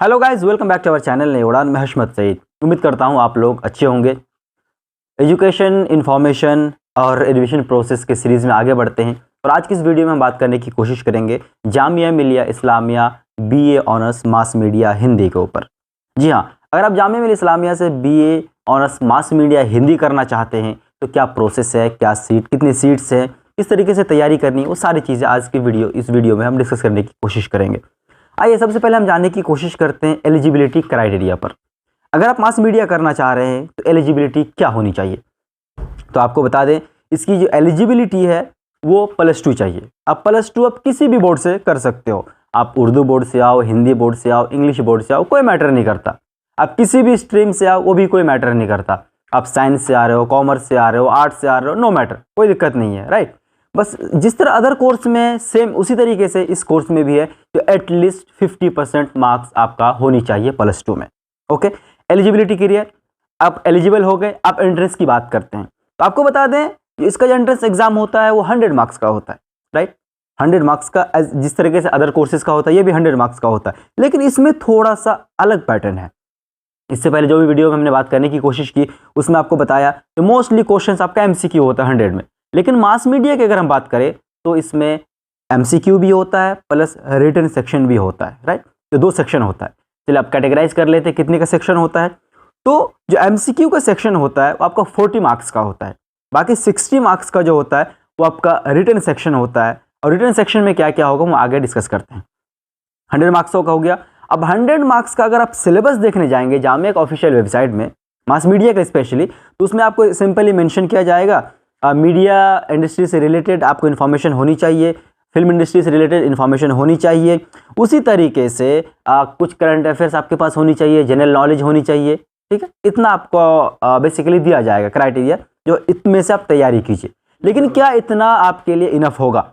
Hello guys, welcome back to our channel Nai Udaan. मैं हशमत सईद। उम्मीद करता हूँ आप लोग अच्छे होंगे। एजुकेशन, इंफॉर्मेशन और एडमिशन प्रोसेस के सीरीज़ में आगे बढ़ते हैं और आज की इस वीडियो में हम बात करने की कोशिश करेंगे Jamia Millia Islamia BA honours mass media Hindi के ऊपर। जी हाँ, अगर आप जामिया मिलिया इस्लामिया से BA honours mass media Hindi करना चाहते हैं तो क्या प्रोसेस है, क्या कितनी सीट्स हैं, किस तरीके से तैयारी करनी है, वो सारी चीज़ें आज की इस वीडियो में हम डिस्कस करने की कोशिश करेंगे। आइए सबसे पहले हम जानने की कोशिश करते हैं एलिजिबिलिटी क्राइटेरिया पर। अगर आप मास मीडिया करना चाह रहे हैं तो एलिजिबिलिटी क्या होनी चाहिए, तो आपको बता दें इसकी जो एलिजिबिलिटी है वो +2 चाहिए। आप +2 आप किसी भी बोर्ड से कर सकते हो। आप उर्दू बोर्ड से आओ, हिंदी बोर्ड से आओ, इंग्लिश बोर्ड से आओ, कोई मैटर नहीं करता। आप किसी भी स्ट्रीम से आओ, वो भी कोई मैटर नहीं करता। आप साइंस से आ रहे हो, कॉमर्स से आ रहे हो, आर्ट्स से आ रहे हो, नो मैटर, कोई दिक्कत नहीं है, राइट। बस जिस तरह अदर कोर्स में सेम उसी तरीके से इस कोर्स में भी है, तो एटलीस्ट 50% मार्क्स आपका होनी चाहिए +2 में। ओके, एलिजिबिलिटी क्लियर, आप एलिजिबल हो गए। आप एंट्रेंस की बात करते हैं तो आपको बता दें इसका जो एंट्रेंस एग्जाम होता है वो 100 मार्क्स का होता है, राइट। 100 मार्क्स का, जिस तरीके से अदर कोर्सेज का होता है ये भी 100 मार्क्स का होता है, लेकिन इसमें थोड़ा सा अलग पैटर्न है। इससे पहले जो भी वीडियो में हमने बात करने की कोशिश की उसमें आपको बताया कि मोस्टली क्वेश्चंस आपका एमसीक्यू होता है 100 में, लेकिन मास मीडिया की अगर हम बात करें तो इसमें एमसीक्यू भी होता है प्लस रिटन सेक्शन भी होता है, राइट। तो 2 सेक्शन होता है। चलिए आप कैटेगराइज कर लेते हैं कितने का सेक्शन होता है। तो जो एमसीक्यू का सेक्शन होता है वो आपका 40 मार्क्स का होता है। बाकी 60 मार्क्स का जो होता है वो आपका रिटन सेक्शन होता है। और रिटन सेक्शन में क्या क्या होगा वो आगे डिस्कस करते हैं। 100 मार्क्स का हो गया। अब 100 मार्क्स का अगर आप सिलेबस देखने जाएंगे जामिया का ऑफिशियल वेबसाइट में, मास मीडिया का स्पेशली, तो उसमें आपको सिंपली मेंशन किया जाएगा मीडिया इंडस्ट्री से रिलेटेड आपको इन्फॉर्मेशन होनी चाहिए, फिल्म इंडस्ट्री से रिलेटेड इन्फॉर्मेशन होनी चाहिए। उसी तरीके से कुछ करंट अफेयर्स आपके पास होनी चाहिए, जनरल नॉलेज होनी चाहिए, ठीक है। इतना आपको बेसिकली दिया जाएगा क्राइटेरिया, जो इतने से आप तैयारी कीजिए। लेकिन क्या इतना आपके लिए इनफ होगा?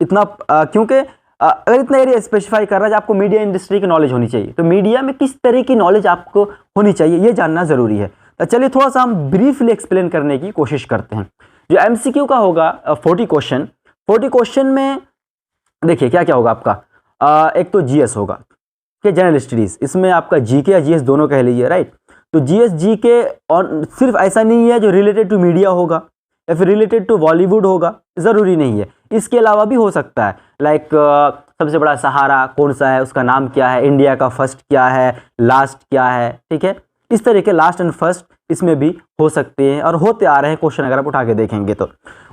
इतना क्योंकि अगर इतना एरिया स्पेसिफाई कर रहा है आपको मीडिया इंडस्ट्री की नॉलेज होनी चाहिए, तो मीडिया में किस तरह की नॉलेज आपको होनी चाहिए ये जानना ज़रूरी है। तो चलिए थोड़ा सा हम ब्रीफली एक्सप्लेन करने की कोशिश करते हैं। जो एमसीक्यू का होगा 40 क्वेश्चन में देखिए क्या क्या होगा आपका। एक तो जीएस होगा कि जनरल स्टडीज़, इसमें आपका जीके या जीएस दोनों कह लीजिए, राइट। तो जीएस जीके और सिर्फ ऐसा नहीं है जो रिलेटेड टू मीडिया होगा या फिर रिलेटेड टू बॉलीवुड होगा, ज़रूरी नहीं है। इसके अलावा भी हो सकता है, लाइक सबसे बड़ा सहारा कौन सा है, उसका नाम क्या है, इंडिया का फर्स्ट क्या है, लास्ट क्या है, ठीक है। इस तरह के लास्ट एंड फर्स्ट इसमें भी हो सकते हैं और होते आ रहे हैं क्वेश्चन अगर आप उठा के देखेंगे तो।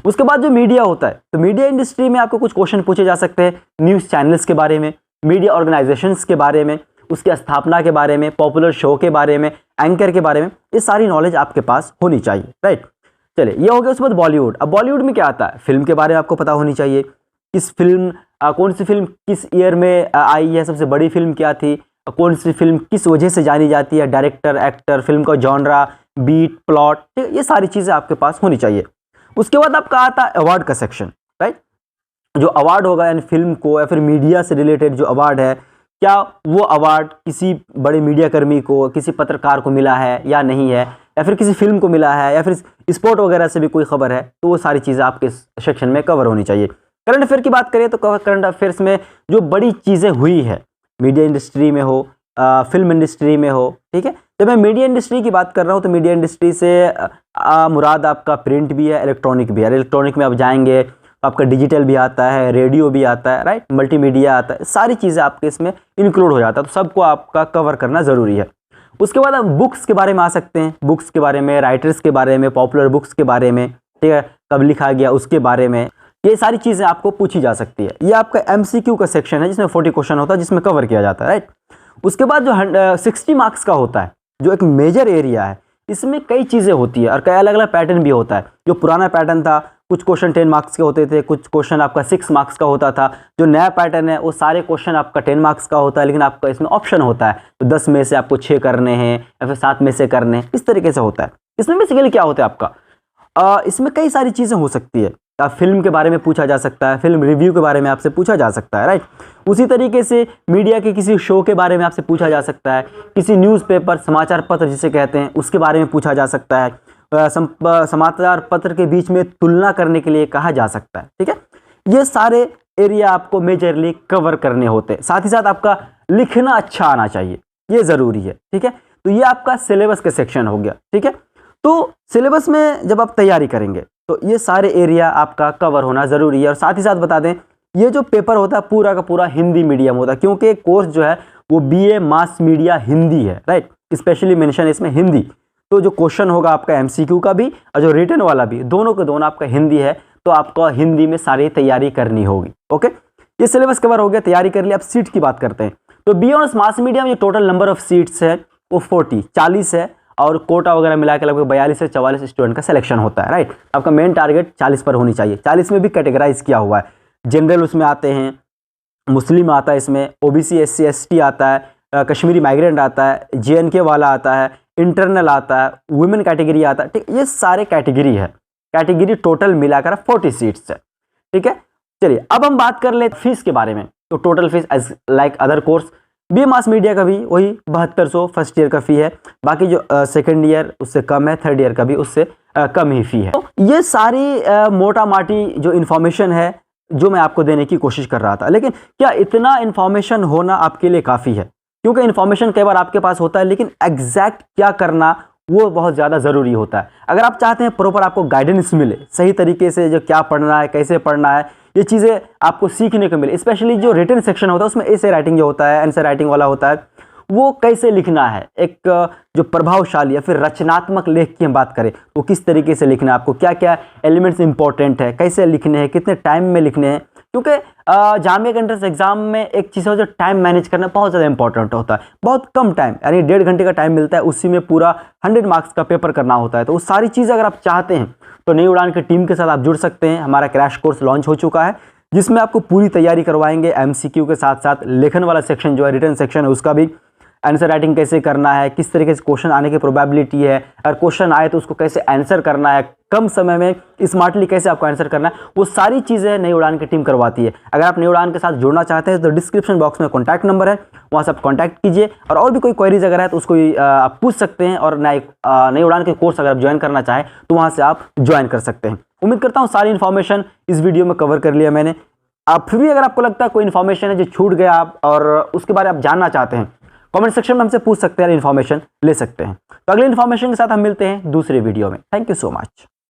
उसके बाद जो मीडिया होता है, तो मीडिया इंडस्ट्री में आपको कुछ क्वेश्चन पूछे जा सकते हैं न्यूज़ चैनल्स के बारे में, मीडिया ऑर्गेनाइजेशंस के बारे में, उसकी स्थापना के बारे में, पॉपुलर शो के बारे में, एंकर के बारे में, ये सारी नॉलेज आपके पास होनी चाहिए, राइट। चलिए ये हो गया। उसके बाद बॉलीवुड। अब बॉलीवुड में क्या आता है, फिल्म के बारे में आपको पता होनी चाहिए। किस फिल्म कौन सी फिल्म किस ईयर में आई है, सबसे बड़ी फिल्म क्या थी, कौन सी फिल्म किस वजह से जानी जाती है, डायरेक्टर, एक्टर, फिल्म का जॉनरा, बीट, प्लॉट, ठीक है, ये सारी चीज़ें आपके पास होनी चाहिए। उसके बाद आपका आता है अवार्ड का सेक्शन, राइट। जो अवार्ड होगा यानी फिल्म को या फिर मीडिया से रिलेटेड जो अवार्ड है, क्या वो अवार्ड किसी बड़े मीडिया कर्मी को, किसी पत्रकार को मिला है या नहीं है, या फिर किसी फिल्म को मिला है, या फिर स्पोर्ट वगैरह से भी कोई खबर है, तो वो सारी चीज़ें आपके सेक्शन में कवर होनी चाहिए। करंट अफेयर की बात करें तो करंट अफेयर्स में जो बड़ी चीज़ें हुई है मीडिया इंडस्ट्री में हो, फिल्म इंडस्ट्री में हो, ठीक है। जब मैं मीडिया इंडस्ट्री की बात कर रहा हूँ तो मीडिया इंडस्ट्री से मुराद आपका प्रिंट भी है, इलेक्ट्रॉनिक भी है। इलेक्ट्रॉनिक में आप जाएंगे तो आपका डिजिटल भी आता है, रेडियो भी आता है, राइट, मल्टीमीडिया आता है, सारी चीज़ें आपके इसमें इंक्लूड हो जाता है, तो सबको आपका कवर करना ज़रूरी है। उसके बाद आप बुक्स के बारे में आ सकते हैं, बुक्स के बारे में, राइटर्स के बारे में, पॉपुलर बुक्स के बारे में, ठीक है, कब लिखा गया उसके बारे में, ये सारी चीज़ें आपको पूछी जा सकती है। ये आपका एमसीक्यू का सेक्शन है जिसमें 40 क्वेश्चन होता है, जिसमें कवर किया जाता है, राइट। उसके बाद जो 60 मार्क्स का होता है, जो एक मेजर एरिया है, इसमें कई चीज़ें होती है और कई अलग अलग पैटर्न भी होता है। जो पुराना पैटर्न था, कुछ क्वेश्चन 10 मार्क्स के होते थे, कुछ क्वेश्चन आपका 6 मार्क्स का होता था। जो नया पैटर्न है वो सारे क्वेश्चन आपका 10 मार्क्स का होता है, लेकिन आपका इसमें ऑप्शन होता है, तो 10 में से आपको 6 करने हैं या फिर 7 में से करने हैं, इस तरीके से होता है। इसमें बेसिकली क्या होता है आपका, इसमें कई सारी चीज़ें हो सकती है। फिल्म के बारे में पूछा जा सकता है, फिल्म रिव्यू के बारे में आपसे पूछा जा सकता है, राइट। उसी तरीके से मीडिया के किसी शो के बारे में आपसे पूछा जा सकता है, किसी न्यूज़पेपर, समाचार पत्र जिसे कहते हैं, उसके बारे में पूछा जा सकता है, समाचार पत्र के बीच में तुलना करने के लिए कहा जा सकता है, ठीक है। ये सारे एरिया आपको मेजरली कवर करने होते हैं। साथ ही साथ आपका लिखना अच्छा आना चाहिए। ये ज़रूरी है, ठीक है। तो ये आपका सिलेबस का सेक्शन हो गया, ठीक है। तो सिलेबस में जब आप तैयारी करेंगे तो ये सारे एरिया आपका कवर होना ज़रूरी है। और साथ ही साथ बता दें, ये जो पेपर होता है पूरा का पूरा हिंदी मीडियम होता है, क्योंकि कोर्स जो है वो BA मास मीडिया हिंदी है, राइट। स्पेशली मेंशन इसमें हिंदी। तो जो क्वेश्चन होगा आपका MCQ का भी और जो रिटन वाला भी, दोनों के दोनों आपका हिंदी है, तो आपको हिंदी में सारी तैयारी करनी होगी। ओके, ये सिलेबस कवर हो गया, तैयारी कर लिया। अब सीट की बात करते हैं। तो BA ऑनर्स मास मीडिया में जो टोटल नंबर ऑफ सीट्स है वो 40 है, और कोटा वगैरह मिला के लगभग 42 से 44 स्टूडेंट का सिलेक्शन होता है, राइट। आपका मेन टारगेट 40 पर होनी चाहिए। 40 में भी कैटेगराइज किया हुआ है, जनरल उसमें आते हैं, मुस्लिम आता है इसमें, OBC SC ST आता है, कश्मीरी माइग्रेंट आता है, JNK वाला आता है, इंटरनल आता है, वुमेन कैटेगरी आता है, ठीक। ये सारे कैटेगरी है, कैटेगरी टोटल मिलाकर 40 सीट्स है, ठीक है। चलिए अब हम बात कर ले फीस के बारे में। तो total fees as like other course, BA mass media का भी वही 7200 फर्स्ट ईयर का फ़ी है। बाकी जो सेकेंड ईयर उससे कम है, थर्ड ईयर का भी उससे कम ही फ़ी है। तो ये सारी मोटा माटी जो इन्फॉर्मेशन है जो मैं आपको देने की कोशिश कर रहा था। लेकिन क्या इतना इन्फॉर्मेशन होना आपके लिए काफ़ी है? क्योंकि इन्फॉर्मेशन कई बार आपके पास होता है, लेकिन एग्जैक्ट क्या करना वो बहुत ज़्यादा ज़रूरी होता है। अगर आप चाहते हैं प्रॉपर आपको गाइडेंस मिले, सही तरीके से जो क्या पढ़ना है, कैसे पढ़ना है, ये चीज़ें आपको सीखने को मिले, स्पेशली जो रिटन सेक्शन होता है उसमें ऐसे राइटिंग जो होता है, आंसर राइटिंग वाला होता है, वो कैसे लिखना है, एक जो प्रभावशाली या फिर रचनात्मक लेख की हम बात करें तो किस तरीके से लिखना है, आपको क्या क्या एलिमेंट्स इंपॉर्टेंट है, कैसे लिखने हैं, कितने टाइम में लिखने हैं। क्योंकि जामिया के एंट्रेंस एग्जाम में एक चीज़ है जो टाइम मैनेज करना बहुत ज़्यादा इंपॉर्टेंट होता है। बहुत कम टाइम, यानी 1.5 घंटे का टाइम मिलता है, उसी में पूरा 100 मार्क्स का पेपर करना होता है। तो वो सारी चीज़ें अगर आप चाहते हैं तो नई उड़ान की टीम के साथ आप जुड़ सकते हैं। हमारा क्रैश कोर्स लॉन्च हो चुका है, जिसमें आपको पूरी तैयारी करवाएंगे। MCQ के साथ साथ लेखन वाला सेक्शन जो है, रिटन सेक्शन है, उसका भी आंसर राइटिंग कैसे करना है, किस तरीके से क्वेश्चन आने की प्रोबेबिलिटी है, अगर क्वेश्चन आए तो उसको कैसे आंसर करना है, कम समय में स्मार्टली कैसे आपको आंसर करना है, वो सारी चीज़ें नई उड़ान की टीम करवाती है। अगर आप नई उड़ान के साथ जुड़ना चाहते हैं तो डिस्क्रिप्शन बॉक्स में कॉन्टैक्ट नंबर है, वहाँ से आप कॉन्टैक्ट कीजिए। और भी कोई क्वेरीज अगर है तो उसको आप पूछ सकते हैं। और नई उड़ान के कोर्स अगर आप ज्वाइन करना चाहें तो वहाँ से आप ज्वाइन कर सकते हैं। उम्मीद करता हूँ सारी इन्फॉर्मेशन इस वीडियो में कवर कर लिया मैंने। आप फिर भी अगर आपको लगता है कोई इन्फॉर्मेशन है जो छूट गया आप और उसके बारे में आप जानना चाहते हैं, कमेंट सेक्शन में हमसे पूछ सकते हैं, इन्फॉर्मेशन ले सकते हैं। तो अगले इन्फॉर्मेशन के साथ हम मिलते हैं दूसरे वीडियो में। Thank you so much.